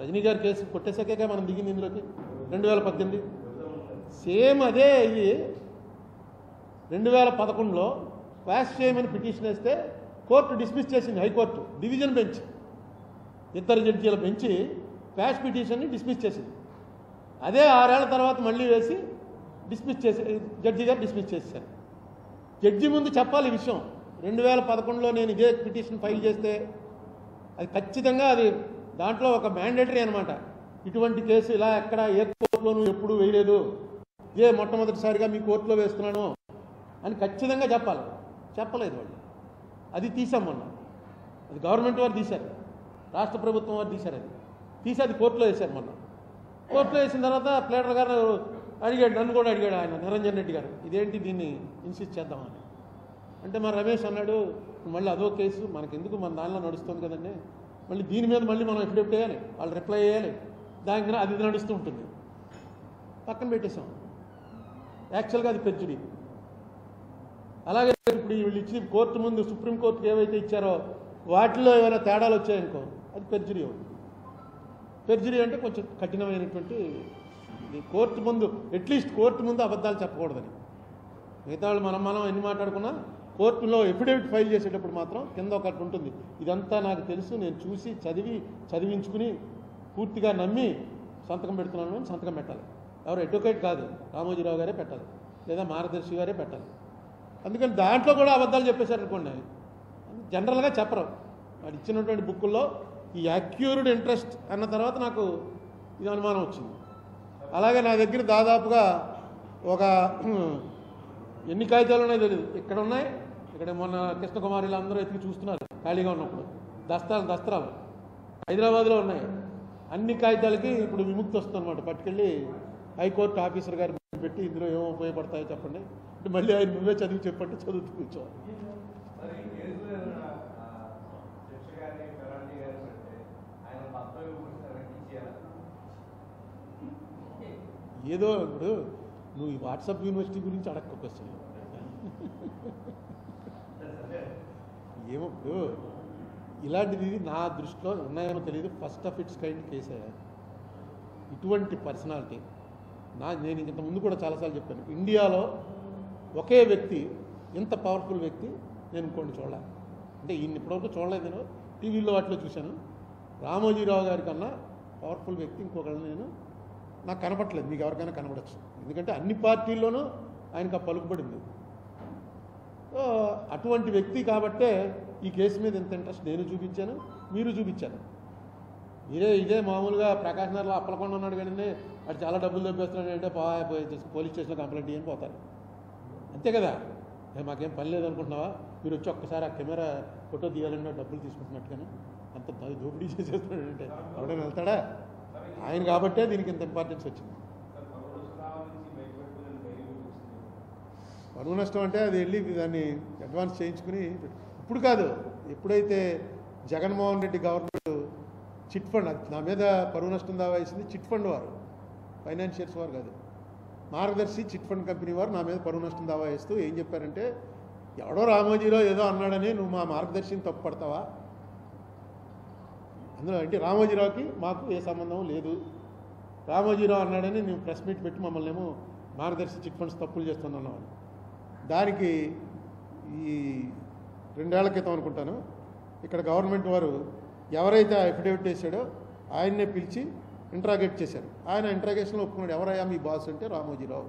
రజనీ గారి కేసు కొట్టేసాకే మనం దిగింది ఇందులోకి 2018 సేమ్ అదే ఇది 2011లో క్వాష్ చేయమని పిటిషన్ వేస్తే కోర్టు డిస్మిస్ చేసింది. హైకోర్టు డివిజన్ బెంచ్ 2 జడ్జీల బెంచి క్వాష్ పిటిషన్ని డిస్మిస్ చేసింది. అదే 6 ఏళ్ల తర్వాత మళ్ళీ వేసి డిస్మిస్ చేసి జడ్జి గారు డిస్మిస్ చేశారు. జడ్జి ముందు చెప్పాలి ఈ విషయం. 2011లో నేను ఇదే పిటిషన్ ఫైల్ చేస్తే అది ఖచ్చితంగా అది దాంట్లో ఒక మ్యాండేటరీ అనమాట. ఇటువంటి కేసు ఇలా ఎక్కడ ఏ కోర్టులోనూ ఎప్పుడూ వేయలేదు, ఇదే మొట్టమొదటిసారిగా మీ కోర్టులో వేస్తున్నాను అని ఖచ్చితంగా చెప్పాలి. చెప్పలేదు వాళ్ళు. అది తీసాం మొన్న. అది గవర్నమెంట్ వారు తీశారు, రాష్ట్ర ప్రభుత్వం వారు తీశారు. తీసి అది కోర్టులో వేశారు మొన్న. కోర్టులో వేసిన తర్వాత ప్లేటర్ గారు అడిగాడు, నన్ను కూడా అడిగాడు ఆయన నిరంజన్ రెడ్డి గారు, ఇదేంటి దీన్ని ఇన్సిస్ట్ చేద్దామని. అంటే మరి రమేష్ అన్నాడు, మళ్ళీ అదో కేసు మనకెందుకు, మన దానిలో నడుస్తుంది కదండి, మళ్ళీ దీని మీద మళ్ళీ మనం ఎఫిడవిట్ వేయాలి, వాళ్ళు రిప్లై చేయాలి, దానికి అది నడుస్తూ ఉంటుంది. పక్కన పెట్టేశాం. యాక్చువల్గా అది పెర్జురీ. అలాగే ఇప్పుడు వీళ్ళు ఇచ్చి కోర్టు ముందు సుప్రీంకోర్టుకి ఏవైతే ఇచ్చారో వాటిలో ఏమైనా తేడాలు వచ్చాయనుకో అది పెర్జురీ అవుతుంది. పెర్జురీ అంటే కొంచెం కఠినమైనటువంటి కోర్టు ముందు, అట్లీస్ట్ కోర్టు ముందు అబద్ధాలు చెప్పకూడదని. మిగతా వాళ్ళు మనం ఎన్ని మాట్లాడుకున్నా కోర్టులో ఎఫిడవిట్ ఫైల్ చేసేటప్పుడు మాత్రం కింద ఒకటి ఉంటుంది, ఇదంతా నాకు తెలుసు, నేను చూసి చదివించుకుని పూర్తిగా నమ్మి సంతకం పెడుతున్నాను అని సంతకం పెట్టాలి. ఎవరు అడ్వకేట్ కాదు, రామోజీరావు గారే పెట్టాలి లేదా మార్గదర్శి గారే పెట్టాలి. అందుకని దాంట్లో కూడా అబద్ధాలు చెప్పేశారు అనుకోండి, జనరల్గా చెప్పరు. వాడు ఇచ్చినటువంటి బుక్కుల్లో ఈ అక్యూర్డ్ ఇంట్రెస్ట్ అన్న తర్వాత నాకు ఇది అనుమానం వచ్చింది. అలాగే నా దగ్గర దాదాపుగా ఒక ఎన్ని కాగితాలు ఉన్నాయో తెలియదు, ఇక్కడ ఉన్నాయి, ఇక్కడ మొన్న కృష్ణకుమారిలు అందరూ ఎత్తికి చూస్తున్నారు ఖాళీగా ఉన్నప్పుడు, దస్త్రాలు హైదరాబాద్లో ఉన్నాయి. అన్ని కాగితాలకి ఇప్పుడు విముక్తి వస్తుంది అనమాట. పట్టుకెళ్ళి హైకోర్టు ఆఫీసర్ గారి పెట్టి ఇందులో ఏమో ఉపయోగపడతాయో చెప్పండి అంటే మళ్ళీ ఆయన నువ్వే చదివి చెప్పంటే చదువుతూ కూర్చోవాలి. ఏదో ఇప్పుడు నువ్వు ఈ వాట్సాప్ యూనివర్సిటీ గురించి అడక్క క్వశ్చన్ ఏమో. ఇప్పుడు ఇలాంటిది నా దృష్టిలో ఉన్నాయేమో తెలియదు, ఫస్ట్ ఆఫ్ ఇట్స్ కైండ్ కేసే. ఇటువంటి పర్సనాలిటీ నేను ఇంత ముందు కూడా చాలాసార్లు చెప్పాను, ఇండియాలో ఒకే వ్యక్తి ఇంత పవర్ఫుల్ వ్యక్తి నేను ఇంకోటి చూడాలి అంటే ఈయన ఇప్పటివరకు చూడలేదు, నేను టీవీలో వాటిలో చూశాను. రామోజీరావు గారి కన్నా పవర్ఫుల్ వ్యక్తి ఇంకొకళ్ళని నాకు కనపట్లేదు. మీకు ఎవరికైనా కనపడచ్చు, ఎందుకంటే అన్ని పార్టీల్లోనూ ఆయనకు ఆ పలుకుబడింది. అటువంటి వ్యక్తి కాబట్టే ఈ కేసు మీద ఎంత ఇంట్రెస్ట్ నేను చూపించాను, మీరు చూపించాను. ఇదే మామూలుగా ప్రకాశ్ నగర్లో అప్పలకొండ ఉన్నాడు కానీ వాడు చాలా డబ్బులు దొబ్బేస్తున్నాడు అంటే పోలీస్ స్టేషన్లో కంప్లైంట్ చేయని పోతారు, అంతే కదా. మాకేం పని లేదనుకుంటున్నావా, మీరు వచ్చి ఒక్కసారి ఆ కెమెరా ఫోటో తీయాలన్నా డబ్బులు తీసుకుంటున్నట్టుగానే అంత దోపిడీ చేసేస్తున్నాడు అంటే ఎవడైనా వెళ్తాడా? ఆయన కాబట్టే దీనికి ఇంత ఇంపార్టెన్స్ వచ్చింది. పరువు నష్టం అంటే అది వెళ్ళి దాన్ని అడ్వాన్స్ చేయించుకుని ఇప్పుడు కాదు, ఎప్పుడైతే Jaganmohan Reddy government chit fund నా మీద పరువు నష్టం దావా వేసింది, చిట్ ఫండ్ వారు, ఫైనాన్షియర్స్ వారు కాదు, మార్గదర్శి చిట్ ఫండ్ కంపెనీ వారు నా మీద పరువు నష్టం దావా వేస్తూ ఏం చెప్పారంటే, ఎవడో రామోజీరావు ఏదో అన్నాడని నువ్వు మా మార్గదర్శిని తప్పు పడతావా, అందులో అంటే రామోజీరావుకి మాకు ఏ సంబంధం లేదు, రామోజీరావు అన్నాడని నువ్వు ప్రెస్ మీట్ పెట్టి మమ్మల్ని ఏమో మార్గదర్శి చిట్ ఫండ్స్ తప్పులు చేస్తున్నావు. దానికి ఈ 2 ఏళ్ల క్రితం అనుకుంటాను ఇక్కడ గవర్నమెంట్ వారు ఎవరైతే అఫిడవిట్ వేసాడో ఆయన్నే పిలిచి ఇంట్రాగేట్ చేశారు. ఆయన ఇంట్రాగేషన్లో ఒప్పుకున్నాడు, ఎవరయ్యా మీ బాస్ అంటే రామోజీరావు,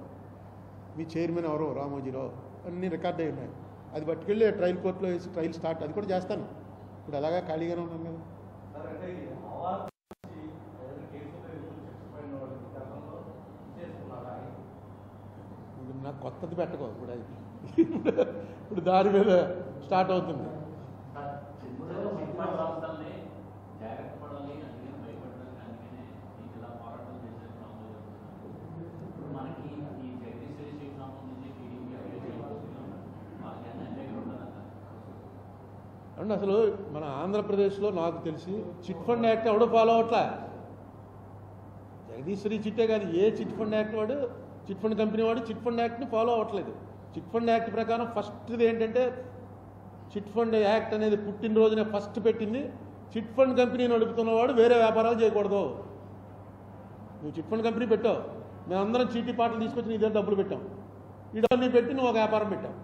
మీ చైర్మన్ ఎవరో రామోజీరావు, అన్నీ రికార్డ్ అయి ఉన్నాయి. అది పట్టుకెళ్ళి ట్రయల్ కోర్టులో వేసి ట్రయల్ స్టార్ట్, అది కూడా చేస్తాను. ఇప్పుడు అలాగా ఖాళీగానే ఉన్నాను కదా. నాకు కొత్తది పెట్టుకో, ఇప్పుడు దాని మీద స్టార్ట్ అవుతుంది. అంటే అసలు మన ఆంధ్రప్రదేశ్లో నాకు తెలిసి చిట్ ఫండ్ యాక్ట్ ఎవడో ఫాలో అవట్లా. జగదీశ్వరి చిట్టే కాదు, ఏ చిట్ ఫండ్ యాక్ట్ వాడు, చిట్ ఫండ్ కంపెనీ వాడు చిట్ ఫండ్ యాక్ట్ని ఫాలో అవ్వట్లేదు. చిట్ ఫండ్ యాక్ట్ ప్రకారం ఫస్ట్ది ఏంటంటే, చిట్ ఫండ్ యాక్ట్ అనేది పుట్టినరోజునే ఫస్ట్ పెట్టింది చిట్ ఫండ్ కంపెనీ నడుపుతున్నవాడు వేరే వ్యాపారాలు చేయకూడదు. నువ్వు చిట్ ఫండ్ కంపెనీ పెట్టావు, మేమందరం చీటీ పాటలు తీసుకొచ్చి నీ దగ్గర డబ్బులు పెట్టాం, ఈ డబ్బులు పెట్టి నువ్వు ఒక వ్యాపారం పెట్టావు,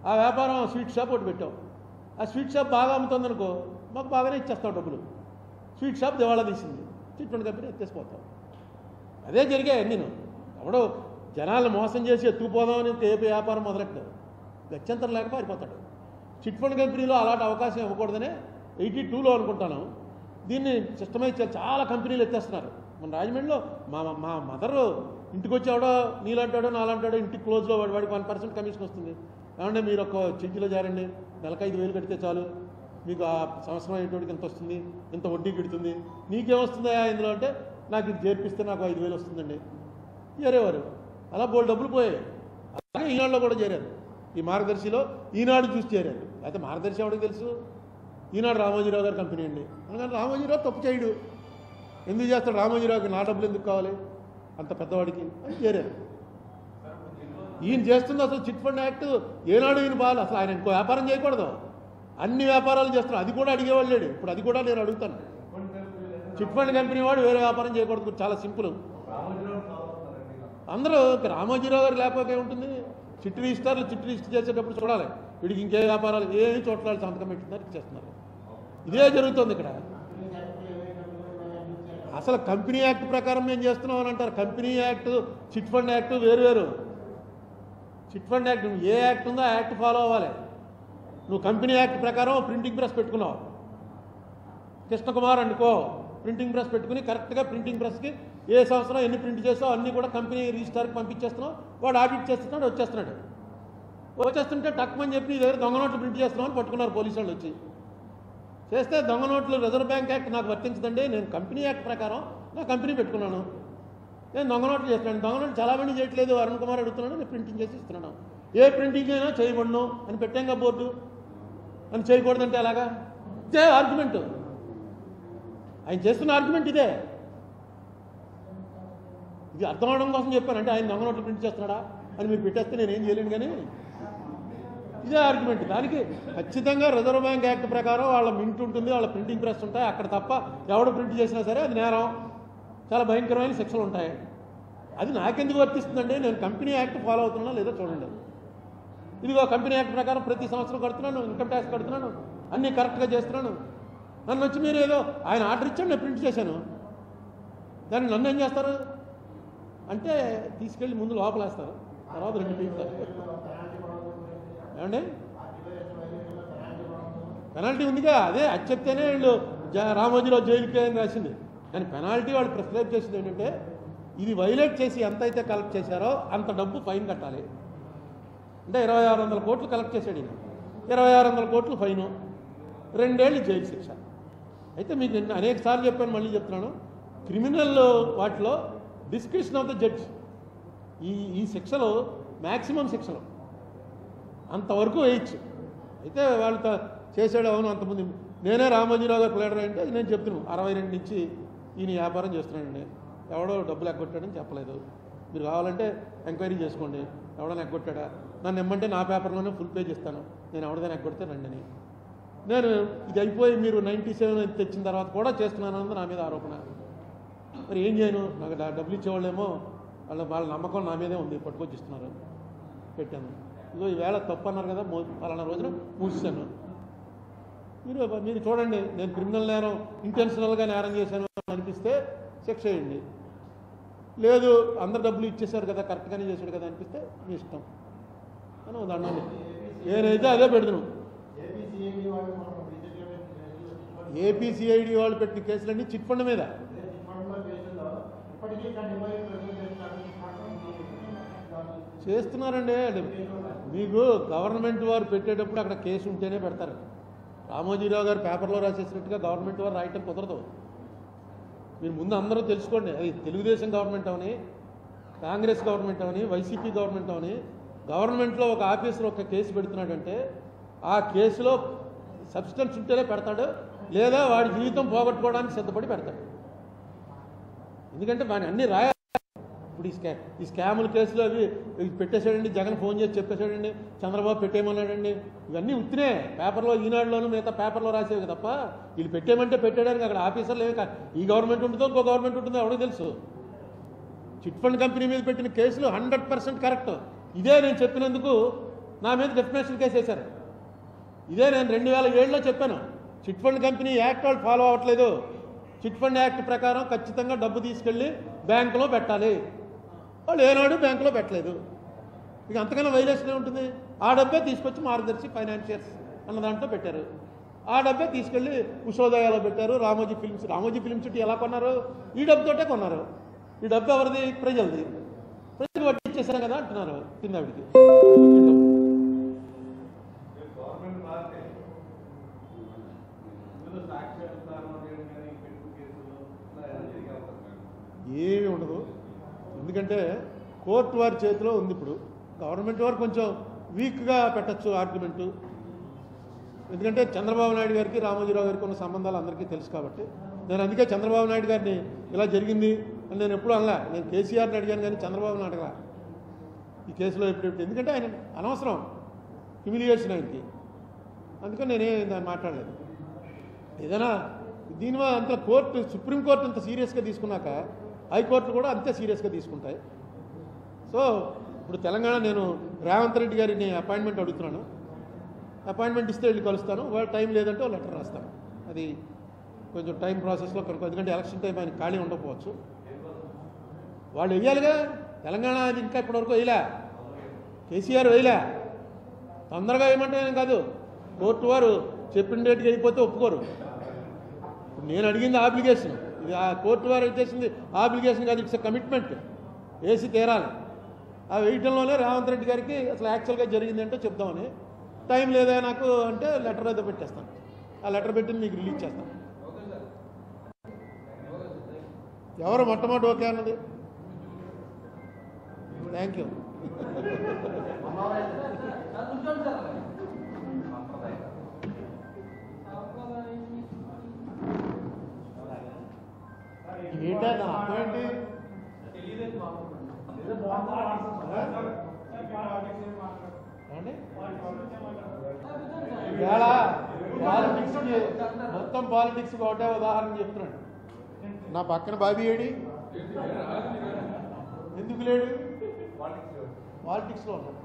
ఆ వ్యాపారం స్వీట్ షాప్ ఒకటి పెట్టావు, ఆ స్వీట్ షాప్ బాగా అమ్ముతుంది అనుకో, మాకు బాగానే ఇచ్చేస్తావు డబ్బులు. స్వీట్ షాప్ దివాళా తీసింది, చిట్ ఫండ్ కంపెనీ ఎత్తేసిపోతావు. అదే జరిగాయి. నేను ఎవడో జనాలను మోసం చేసి ఎత్తుకుపోదామని ఏ వ్యాపారం మొదలెట్టాడు, గత్యంతరం లేక పారిపోతాడు. చిట్ ఫండ్ కంపెనీలో అలాంటి అవకాశం ఇవ్వకూడదనే 82లో అనుకుంటాను దీన్ని సిస్టమైజ్ చేసి చాలా కంపెనీలు ఎత్తేస్తున్నారు. మన రాజమండ్రిలో మా మదర్ ఇంటికి వచ్చేవాడో నీలాంటాడో నాలాంటాడో ఇంటికి క్లోజ్లో వాడికి 1% కమిషన్ వస్తుంది. ఏమంటే మీరు ఒక చిట్టీలో చేరండి, నెలకు 5,000 కడితే చాలు, మీకు ఆ సంవత్సరం అయ్యేటోడికి ఎంత వస్తుంది, ఎంత వడ్డీ కడుతుంది, నీకేమొస్తుందా ఇందులో అంటే నాకు ఇది చేర్పిస్తే నాకు 5,000 వస్తుందండి చేరేవారు. అలా బోల్డ్ డబ్బులు పోయాయి. అలాగే ఈనాడులో కూడా చేరారు. ఈ మార్గదర్శిలో ఈనాడు చూసి చేరారు. అయితే మార్గదర్శి ఎవరికి తెలుసు, ఈనాడు రామోజీరావు గారి కంపెనీ అండి. అందుకని రామోజీరావు తప్పు చేయడు, ఎందుకు చేస్తాడు రామోజీరావుకి నా డబ్బులు ఎందుకు కావాలి అంత పెద్దవాడికి అని చేరారు. ఈయన చేస్తుంది అసలు చిట్ ఫండ్ యాక్ట్ ఏనాడు ఈయన బాగా అసలు ఆయన ఇంకో వ్యాపారం చేయకూడదు, అన్ని వ్యాపారాలు చేస్తున్నారు. అది కూడా అడిగేవాళ్ళు లేడు. ఇప్పుడు అది కూడా నేను అడుగుతాను, చిట్ ఫండ్ కంపెనీ వాడు వేరే వ్యాపారం చేయకూడదు. చాలా సింపుల్. అందరూ రామోజీరావు గారు లేకపోతే ఉంటుంది, చిట్ రిజిస్టర్ చేసేటప్పుడు చూడాలి వీడికి ఇంకే వ్యాపారాలు ఏమి చోట్ల సంతకం పెట్టున్నారు చేస్తున్నారు. ఇదే జరుగుతుంది ఇక్కడ. అసలు కంపెనీ యాక్ట్ ప్రకారం మేము చేస్తున్నాం అని అంటారు. Company act chit fund act వేరు. చిట్ ఫండ్ యాక్ట్ నువ్వు ఏ యాక్ట్ ఉందో ఆ యాక్ట్ ఫాలో అవ్వాలి. నువ్వు కంపెనీ యాక్ట్ ప్రకారం ప్రింటింగ్ ప్రెస్ పెట్టుకున్నావు, కృష్ణకుమార్ అనుకో, ప్రింటింగ్ ప్రెస్ పెట్టుకుని కరెక్ట్గా ప్రింటింగ్ ప్రెస్కి ఏ సంవత్సరం ఎన్ని ప్రింట్ చేసావు అన్నీ కూడా కంపెనీ రిజిస్టర్కి పంపించేస్తున్నావు. వాడు ఆడిట్ చేస్తున్నాడు, వచ్చేస్తుంటే టక్మని చెప్పి నీ దగ్గర దొంగ నోట్లు ప్రింట్ చేస్తున్నావు అని పట్టుకున్నారు పోలీసు వాళ్ళు వచ్చి. చేస్తే దొంగ నోట్లు రిజర్వ్ బ్యాంక్ యాక్ట్ నాకు వర్తించదండి, నేను కంపెనీ యాక్ట్ ప్రకారం నా కంపెనీ పెట్టుకున్నాను, నేను దొంగ నోట్లు చేస్తున్నాను. దొంగ నోట్లు చాలామంది చేయట్లేదు, అరుణ్ కుమార్ అడుగుతున్నాడు, నేను ప్రింటింగ్ చేసి ఇస్తున్నాను. ఏ ప్రింటింగ్ అయినా చేయబడను అని పెట్టాంగా బోర్డు అని చేయకూడదంటే అలాగా ఇదే ఆర్గ్యుమెంట్. ఆయన చేస్తున్న ఆర్గ్యుమెంట్ ఇదే. ఇది అర్థం అవడం కోసం చెప్పాను. అంటే ఆయన దొంగ నోట్లు ప్రింట్ చేస్తున్నాడా అని మీరు పెట్టేస్తే నేనేం చేయలేను, కానీ ఇదే ఆర్గ్యుమెంట్. దానికి ఖచ్చితంగా రిజర్వ్ బ్యాంక్ యాక్ట్ ప్రకారం వాళ్ళ మింట్ ఉంటుంది, వాళ్ళ ప్రింటింగ్ ప్రెస్ ఉంటాయి, అక్కడ తప్ప ఎవడు ప్రింట్ చేసినా సరే అది నేరం, చాలా భయంకరమైన శిక్షలు ఉంటాయి. అది నాకెందుకు వర్తిస్తుందండి, నేను కంపెనీ యాక్ట్ ఫాలో అవుతున్నా లేదో చూడండి. ఇదిగో కంపెనీ యాక్ట్ ప్రకారం ప్రతి సంవత్సరం కడుతున్నాను, ఇన్కమ్ ట్యాక్స్ కడుతున్నాను, అన్నీ కరెక్ట్గా చేస్తున్నాను. నన్ను వచ్చి మీరు ఏదో ఆయన ఆర్డర్ ఇచ్చాడు నేను ప్రింట్ చేశాను, దాన్ని నన్ను ఏం చేస్తారు అంటే తీసుకెళ్ళి ముందు లోపలేస్తారు, తర్వాత 2 పీకుతారు. ఏమండి పెనాల్టీ ఉందిగా, అదే అది చెప్తేనే వీళ్ళు రామోజీరావు జైలుకి అని రాసింది. కానీ పెనాల్టీ వాళ్ళు ప్రిస్క్రైబ్ చేసింది ఏంటంటే ఇది వైలేట్ చేసి ఎంతైతే కలెక్ట్ చేశారో అంత డబ్బు ఫైన్ కట్టాలి. అంటే 2,600 కోట్లు కలెక్ట్ చేశాడు ఈయన, 2,600 కోట్లు ఫైను, 2 ఏళ్ళు జైలు శిక్ష. అయితే మీకు నేను అనేక సార్లు చెప్పాను, మళ్ళీ చెప్తున్నాను, క్రిమినల్ వాటిలో డిస్క్రిప్షన్ ఆఫ్ ద జడ్జ్ ఈ శిక్షలు మ్యాక్సిమం శిక్షలు అంతవరకు వేయచ్చు. అయితే వాళ్ళు చేసాడు అవును అంతమంది. నేనే రామోజీరావు గారు ప్లేడర్ అంటే నేను చెప్తున్నాను 62 నుంచి ఈయన వ్యాపారం చేస్తున్నానండి, ఎవడో డబ్బులు ఎగ్గొట్టాడని చెప్పలేదు, మీరు కావాలంటే ఎంక్వైరీ చేసుకోండి, ఎవడో ఎగ్గొట్టాడా, నన్ను ఇమ్మంటే నా పేపర్లోనే ఫుల్ పేజ్ ఇస్తాను, నేను ఎవడైనా ఎగ్గొడితే రండి అని. నేను ఇది అయిపోయి మీరు 97 తెచ్చిన తర్వాత కూడా చేస్తున్నాను అన్నది నా మీద ఆరోపణ. మరి ఏం చేయను, నాకు డబ్బులు ఇచ్చేవాళ్ళేమో వాళ్ళ నమ్మకం నా మీదే ఉంది, పట్టుకొచ్చి ఇస్తున్నారు, పెట్టాను. ఇదో ఈవేళ తప్పు అన్నారు కదా, పలానా రోజున మూసాను. మీరు చూడండి, నేను క్రిమినల్ నేరం ఇంటెన్షనల్గా నేరం చేశాను అనిపిస్తే శిక్ష వేయండి, లేదు అందరు డబ్బులు ఇచ్చేశారు కదా కరెక్ట్గానే చేశాడు కదా అనిపిస్తే మీ ఇష్టం అని దండాలి. నేనైతే అదే పెడుతున్నాను. ఏపీసీఐడి వాళ్ళు పెట్టిన కేసులన్నీ చిట్ ఫండ్ మీద. చేస్తున్నారండి. మీకు గవర్నమెంట్ వారు పెట్టేటప్పుడు అక్కడ కేసు ఉంటేనే పెడతారు. రామోజీరావు గారు పేపర్లో రాసేసినట్టుగా గవర్నమెంట్ వారు రాయటం కుదరదు. మీరు ముందు అందరూ తెలుసుకోండి, అది తెలుగుదేశం గవర్నమెంట్ అవని, కాంగ్రెస్ గవర్నమెంట్ అవని, వైసీపీ గవర్నమెంట్ అవని, గవర్నమెంట్లో ఒక ఆఫీసర్ ఒక కేసు పెడుతున్నాడంటే ఆ కేసులో సబ్స్టెన్స్ ఉంటేనే పెడతాడు, లేదా వాడి జీవితం పోగొట్టుకోవడానికి సిద్ధపడి పెడతాడు. ఎందుకంటే వాడిని అన్నీ రాయాలి. ఇప్పుడు ఈ స్కాముల కేసులు అవి పెట్టేశాడండి, జగన్ ఫోన్ చేసి చెప్పేశాడండి, చంద్రబాబు పెట్టేయమన్నాడండి, ఇవన్నీ ఉత్తినే పేపర్లో, ఈనాడులోనూ మిగతా పేపర్లో రాసేవి తప్ప వీళ్ళు పెట్టేయమంటే పెట్టాడానికి అక్కడ ఆఫీసర్లు ఏమి ఈ గవర్నమెంట్ ఉంటుందో ఇంకో గవర్నమెంట్ ఉంటుందో ఎవరికి తెలుసు. చిట్ ఫండ్ కంపెనీ మీద పెట్టిన కేసులు 100% కరెక్ట్. ఇదే నేను చెప్పినందుకు నా మీద డెఫినేషన్ కేసు వేశారు. ఇదే నేను 2007లో చెప్పాను, చిట్ ఫండ్ కంపెనీ యాక్ట్ వాళ్ళు ఫాలో అవ్వట్లేదు, చిట్ ఫండ్ యాక్ట్ ప్రకారం ఖచ్చితంగా డబ్బు తీసుకెళ్ళి బ్యాంకులో పెట్టాలి, వాళ్ళు ఏనాడు బ్యాంకులో పెట్టలేదు. ఇక అంతకన్నా వైలేషన్ ఉంటుంది. ఆ డబ్బే తీసుకొచ్చి మార్గదర్శి ఫైనాన్షియర్స్ అన్న దాంట్లో పెట్టారు, ఆ డబ్బే తీసుకెళ్ళి ఉషోదయాలో పెట్టారు. రామోజీ ఫిల్మ్ సిటీ ఎలా కొన్నారు? ఈ డబ్బుతోటే కొన్నారు. ఈ డబ్బు ఎవరిది? ప్రజలది. ప్రజలు వడ్డీ ఇచ్చేసారు కదా అంటున్నారు కింద ఆవిడికి. ఏమీ ఉండదు, ఎందుకంటే కోర్టు వారి చేతిలో ఉంది. ఇప్పుడు గవర్నమెంట్ వారు కొంచెం వీక్గా పెట్టచ్చు ఆర్గ్యుమెంటు, ఎందుకంటే చంద్రబాబు నాయుడు గారికి రామోజీరావు గారికి ఉన్న సంబంధాలు అందరికీ తెలుసు కాబట్టి. నేను అందుకే చంద్రబాబు నాయుడు గారిని ఇలా జరిగింది అని నేను ఎప్పుడూ అనలా. నేను కేసీఆర్ని అడిగాను కానీ చంద్రబాబుని అడగలా ఈ కేసులో ఎప్పుడు, ఎందుకంటే ఆయన అనవసరం హ్యూమిలియేషన్ ఆయనకి, అందుకని నేనే దాన్ని మాట్లాడలేదు. ఏదైనా దీనివల్ల అంత కోర్టు, సుప్రీంకోర్టు అంత సీరియస్గా తీసుకున్నాక హైకోర్టు కూడా అంతే సీరియస్గా తీసుకుంటాయి. సో ఇప్పుడు తెలంగాణ నేను రేవంత్ రెడ్డి గారిని అపాయింట్మెంట్ అడుగుతున్నాను, అపాయింట్మెంట్ ఇస్తే వెళ్ళి కలుస్తాను, వాళ్ళు టైం లేదంటే ఒక లెటర్ రాస్తాను. అది కొంచెం టైం ప్రాసెస్లో కనుక, ఎందుకంటే ఎలక్షన్ టైం ఆయన ఖాళీ ఉండకపోవచ్చు. వాళ్ళు వేయాలిగా, తెలంగాణ అది ఇంకా ఇప్పటివరకు వేయలే, కేసీఆర్ వేయలే, తొందరగా వేయమంటే నేను కాదు, కోర్టు వారు చెప్పిన డేట్కి వెళ్ళిపోతే ఒప్పుకోరు. ఇప్పుడు నేను అడిగింది ఆబ్లిగేషన్, ఇది ఆ కోర్టు వారు చేసింది ఆబ్లిగేషన్ కాదు, ఇట్స్ ఎ కమిట్మెంట్, వేసి తీరాలి. ఆ వేయటంలోనే రేవంత్ రెడ్డి గారికి అసలు యాక్చువల్గా జరిగింది అంటే చెప్దామని, టైం లేదా నాకు అంటే లెటర్ ఏదో పెట్టేస్తాను, ఆ లెటర్ పెట్టి మీకు రిలీజ్ చేస్తాను. ఎవరు మొట్టమొదటి ఓకే అన్నది? Thank you. ఏంటా నా అర్థం ఏంటి? పాలిటిక్స్కి మొత్తం పాలిటిక్స్కి ఒకటే ఉదాహరణ చెప్తున్నాడు. నా పక్కన బాబీ ఏడి ఎందుకు లేడు? పాలిటిక్స్లో ఉన్నాడు.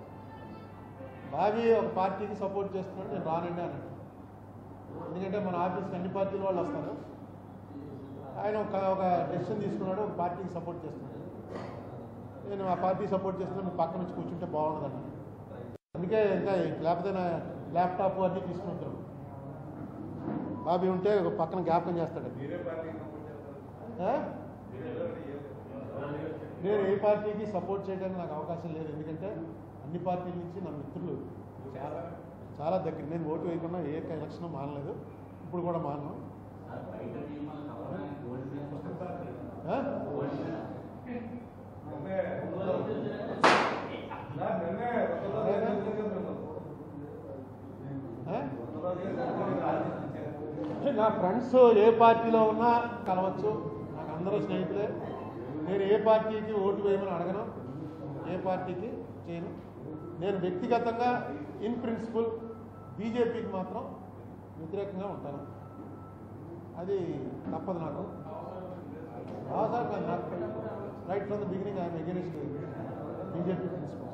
బాబీ ఒక పార్టీకి సపోర్ట్ చేస్తున్నాడు, నేను రానండి అన్నాడు. ఎందుకంటే మన ఆఫీస్కి అన్ని పార్టీల వాళ్ళు వస్తారు, ఆయన ఒక డెసిషన్ తీసుకున్నాడు, ఒక పార్టీకి సపోర్ట్ చేస్తున్నాడు. నేను ఆ పార్టీ సపోర్ట్ చేస్తున్నాను, పక్క నుంచి కూర్చుంటే బాగుండదు అన్నాడు. అందుకే ఇంకా లేకపోతే నా ల్యాప్టాప్ అన్నీ తీసుకుంటారు. బాబీ ఉంటే ఒక పక్కన జ్ఞాపకం చేస్తాడు. నేను ఏ పార్టీకి సపోర్ట్ చేయడానికి నాకు అవకాశం లేదు, ఎందుకంటే అన్ని పార్టీల నుంచి నా మిత్రులు చాలా దగ్గర. నేను ఓటు వేయకుండా ఏ ఎలక్షన్ మానలేదు, ఇప్పుడు కూడా మానను. నా ఫ్రెండ్స్ ఏ పార్టీలో ఉన్నా కలవచ్చు, నాకు అందరూ స్నేహితులే. నేను ఏ పార్టీకి ఓటు వేయమని అడగను, ఏ పార్టీకి చేయను. నేను వ్యక్తిగతంగా ఇన్ ప్రిన్సిపల్ బీజేపీకి మాత్రం వ్యతిరేకంగా ఉంటాను, అది తప్పదు నాకు. Right from the beginning I'm against BJP principles.